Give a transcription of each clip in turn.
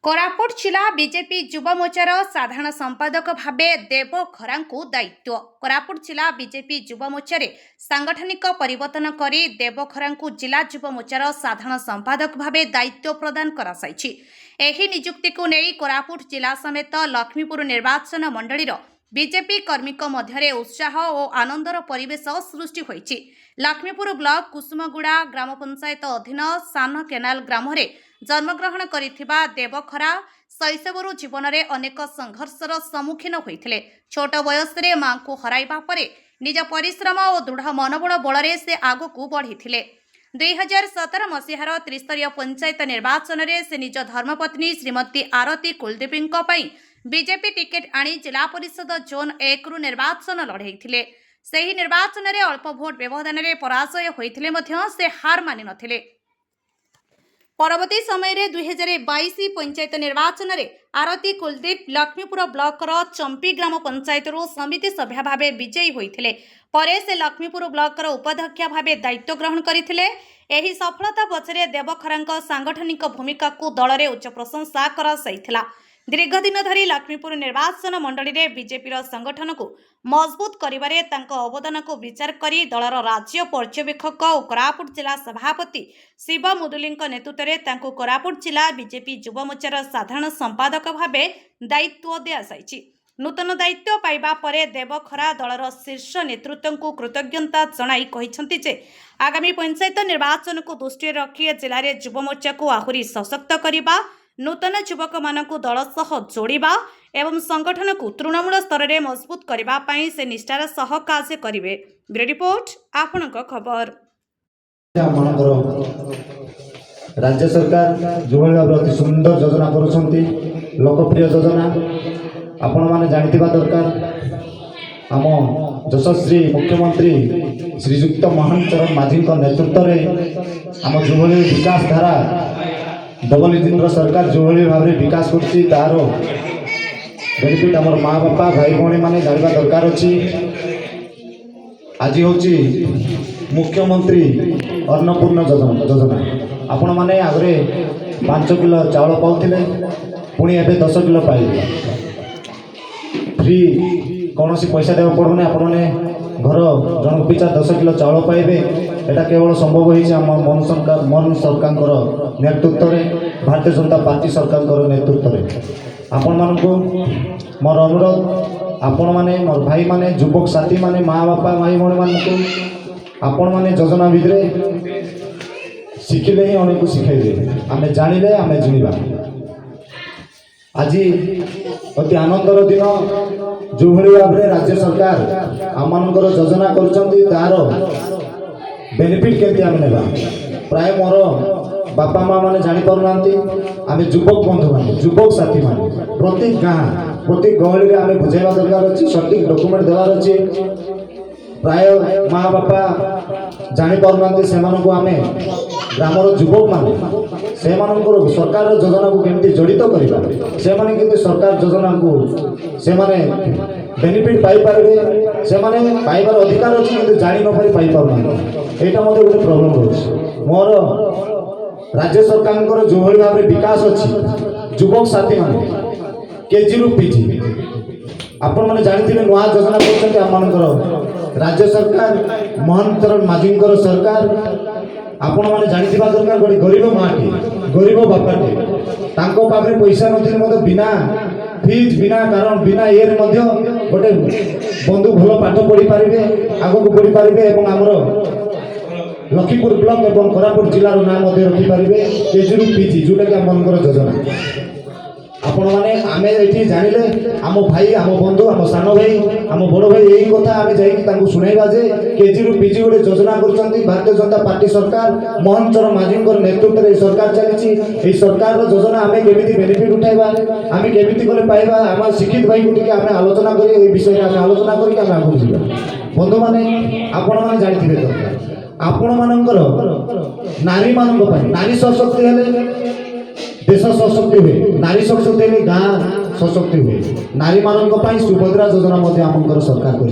कोरापुट जिला बीजेपी युवा मोर्चार साधारण संपादक भावे देव खरा दायित्व। कोरापुट जिला बीजेपी युवा मोर्चा सांगठनिक परिवर्तन करी देव खरा जिला युवा मोर्चार साधारण संपादक भावे दायित्व प्रदान करासाइछि। एही नियुक्ति को नहीं कोरापुट जिला समेत लक्ष्मीपुर निर्वाचन मंडलीर बीजेपी कर्मी मध्य उत्साह और आनंदर परिवेश सृष्टि होइछि। लक्ष्मीपुर ब्लॉक कुसुमगुड़ा ग्राम पंचायत अधीन सान केनाल ग्राम जन्मग्रहण करिथिबा देव खरा शैशवरू जीवन में अनेक संघर्षर सम्मुखीन होइथिले। छोट बयस मां को हराइबा परे निज परिश्रम और दृढ़ मनोबल बल से आगकू बढ़ी। 2017 मसीहार त्रिस्तरीय पंचायत निर्वाचन में से निज धर्मपत्नी श्रीमती आरती कुलदेवी बीजेपी टिकेट आनी जिला परिषद जोन 1 रु निर्वाचन लड़े। सही निर्वाचन में अल्प भोट व्यवधान में पराजय होइथिले मध्य से हार मानि नथिले। परवर्ती समय रे 2022 पंचायत निर्वाचन में आरती कुलदीप लक्ष्मीपुर ब्लॉकर चंपी ग्राम पंचायत समिति सभ्या भावे विजयी होइथिले। परे से लक्ष्मीपुर ब्लॉकर उपाध्यक्ष भावे दायित्व ग्रहण करथिले। एही सफलता पछरे देव खरांक सांगठनिक भूमिका को दल रे उच्च प्रशंसा करासाइथिला। दीर्घ दिन धरी लक्ष्मीपुर निर्वाचन मंडली रे बीजेपी संगठन को मजबूत करिबारे तांको अवदान को विचार करी दलर राज्य पर्यवेक्षक और कोरापुट जिला सभापति शिव मुदुली नेतृत्व में तांको कोरापुट जिला बीजेपी युवा मोर्चार साधारण संपादक भावे दायित्व दियासाइछि। नूतन दायित्व पाइबा परे देव खरा दलर शीर्ष नेतृत्व को कृतज्ञता जणाई कहिसंति जे आगामी पंचायत निर्वाचन को दृष्टि रखी जिले में युवा मोर्चा को आहुरी सशक्त करिबा, नूतन युवक मानक दल सह जोड़िबा एवं संगठन को तृणमूल स्तर में मजबूत करबा पई से निष्ठार सह कार्य करिवे। ब्यूरो रिपोर्ट आपनक खबर। राज्य सरकार जो अति सुंदर योजना करुछंती, लोकप्रिय योजना आपण माने जानिथिबा दरकार। आम यशस्वी मुख्यमंत्री श्रीयुक्त मोहन चरण माझी नेतृत्व में आम जो विकास धारा डबल इंजिन सरकार जो भाव में विकास करछि तार बेनिफिट आम माँ बापा भाई भौणी मैंने जानवा दरकार अच्छी। आज हूँ मुख्यमंत्री अन्नपूर्ण योजना आपण मैंने आगे 5 किलो चाउल पाउथिले, पुणी एबे 10 किलो पाइबे फ्री, कौन पैसा देवा पड़ोनी। आपण घर जन पिछा 10 किलो चाउल पाइबे। एटा केवल संभव होइছে आम मन सरकार नेतृत्व में, भारतीय जनता पार्टी सरकार नेतृत्व में। आपण मानकु मोर अनुरोध, आपण माने मोर भाई माने युवक साथी माने माँ बापा भाई भौणी मानकु आपण माने योजना भितरे शिखिले ही अनेक शिखाइबे। आमे जानिले आमे जिनिबा। आज अति आनंदर दिन जो भाव में राज्य सरकार आम योजना कर बेनिफिट केमती आम नेबा। प्राय मोर बापा माँ मैंने जापर ना आम युवक बंधु मान युवक साथी मान प्रत्येक गाँ प्रत्येक गहली आम बुझाइबा दरकार अच्छी, सठिक डॉक्यूमेंट देवार अच्छी। प्राय माँ बापा जापर ना से आम ग्रामर युवक मान से सरकार योजना को केमती जड़ित करवा, से सरकार योजना को से बेनिफिट पाई पारे, से पाइबार अधिकार अच्छी कि जानी न पाई पाई पारना। यहाँ मत गोटे प्रोब्लेम रोच मोर राज्य सरकार जो भाव में विकास अच्छी। युवक साथी मान केजी रु पीजी आपण मैंने जानते नुआ योजना कर राज्य सरकार मोहन चरण माझी सरकार। आपण मैंने जानवा दरकार गोटे गरीब माँटे गरीब बापाटे तांको पाखे पैसा न बिना फीज बिना कारण बिना ये गोटे बंधु भल पाठ पढ़ी पारे, आग को बढ़ी पारे और आमर लक्ष्मीपुर ब्लॉक एवं कोरापुट जिलार नाम रखिपारे केजी रु पीजी जोटा कि आम योजना। आपण मैंने आम ये जानिले आम भाई आम बंधु आम सान भाई आम बड़ भाई यही कथा आम जा शुणाइबा जे केजी रु पीजी गोटे योजना कर भारतीय जनता पार्टी सरकार मोहन चरण माझी नेतृत्व में सरकार चली। सरकार योजना आम केमी बेनिफिट उठाइबा, आम केमी कले पाइबा, आम शिक्षित भाई को टिके आम आलोचना कर विषय में आलोचना करके आम आगे जावा। बंधु मैंने आपण मैंने जानिथिबे दरकार आपण मानकर नारी मानक नारी सशक्ति हेले देश सशक्ति हुए, नारी सशक्ति हेले गाँ सशक्ति हुए। नारी मानक सुभद्रा योजना आमकर सरकार कर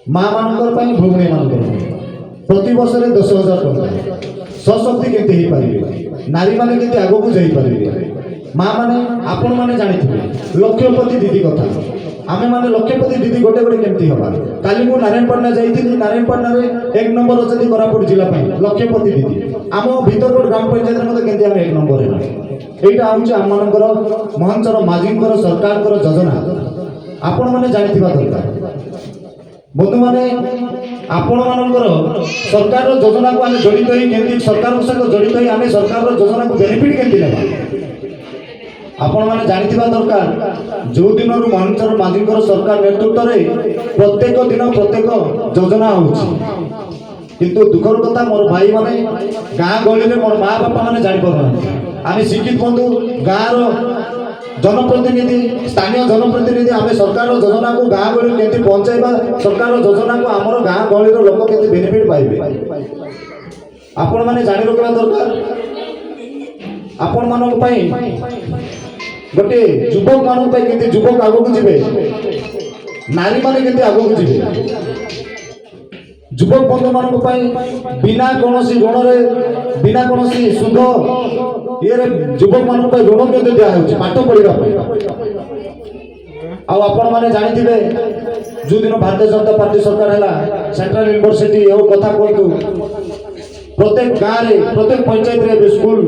माँ मान भूमि मान प्रति वर्ष 10,000 टଙ୍କା सशक्ति केमती हो पारे, नारी मैंने केमती आगक जापारे माँ माने आपण माने जानिथिबे लक्षपति दीदी कथा आमे माने लक्षपति दीदी गोटे गोटे केमती हवा काली मु नारायणपटना जाइथिली नारायणपटना रे 1 नंबर अछती कोरापुट जिला पई लक्षपति दीदी आम भीतरकोट ग्राम पंचायत रे मते केमती आमे 1 नंबर हेला एटा होउची आम मानकर महंचर माजींकर सरकारकर योजना आपण माने जानिथिबा दरकार बंधु माने आपण मानकर सरकार योजना को आमे जड़ित होई केमती सरकार सहित जड़ित होई आमे सरकार योजना को बेनिफिट केमती लेबा आपण माने जानिथिबा दरकार जो दिन रु महंचर माजींकर सरकार नेतृत्व रे प्रत्येक दिन प्रत्येक योजना होउची किंतु दुखर कथा मोर भाई माने गाँ गली में मोर माँ बापा माने जानि पारना आमे शिक्षित बंधु गाँ रो जनप्रतिनिधि स्थानीय जनप्रतिनिधि आमे सरकार योजना को गाँ गली केंति पहुंचाइबा सरकार योजना को हमर गाँ गली रो लोक केंति बेनिफिट पाइबे आपण माने जानि रखिबा दरकार आपण मानक पई गोटे युवक मानक पई केंति युवक आगो को जिवे नारी माने केंति आगो को जिवे युवक बंधु मानक पई बिना कोनोसी ऋण रे बिना कोनोसी सुध ये युवक मानक पई ऋण केंति दिया होछि पाठ पढिबा पई आ आपण माने जानिथिबे जो दिन भारतीय जनता पार्टी सरकार हैला सेंट्रल यूनिवर्सिटी एहो कथा कहतु प्रत्येक गाँव रे प्रत्येक पंचायत रे स्कूल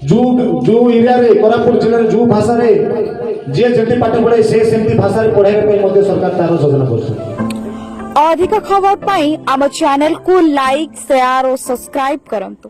जो एरिया रे कोरापुट जिले जो भाषा रे जे जेति पाठ पढे से सेमती भाषा रे पढाई पे मध्ये सरकार तार योजना करछ। अधिक खबर पाई आम चैनल को लाइक शेयर और सब्सक्राइब करंतु।